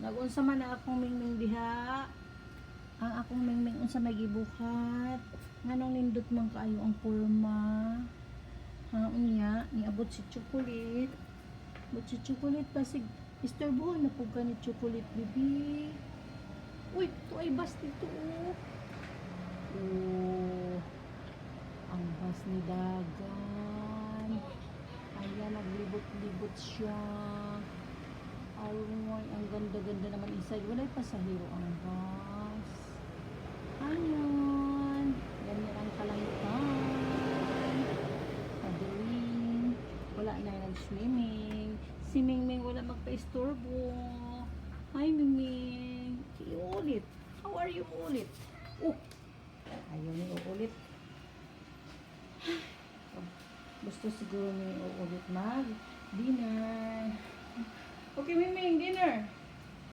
Nagunsa man na akong mingming diha. Ang akong mingming unsa may gibuhat. Nganong nindot man kaayo ang porma. Ha, unya, niabot si chocolate. But si chocolate pasig istorbohon na po ka ni chocolate, baby. Uy, ito ay bas dito, oh. Oh, ang bas ni Dagan. Ayan, naglibot-libot siya. Aroy, ang ganda-ganda naman inside. Wala'y pasahero ang bus. Ayan. Ganyan ang kalangitan. Padaling. Wala na yung nag-swimming. Si Mingming wala magpa-istorbo. Hi, Mingming. Iulit. How are you ulit? Oh, ayaw niyo ulit. Gusto siguro niyo ulit mag-dinner. Okay, Mingming, dinner.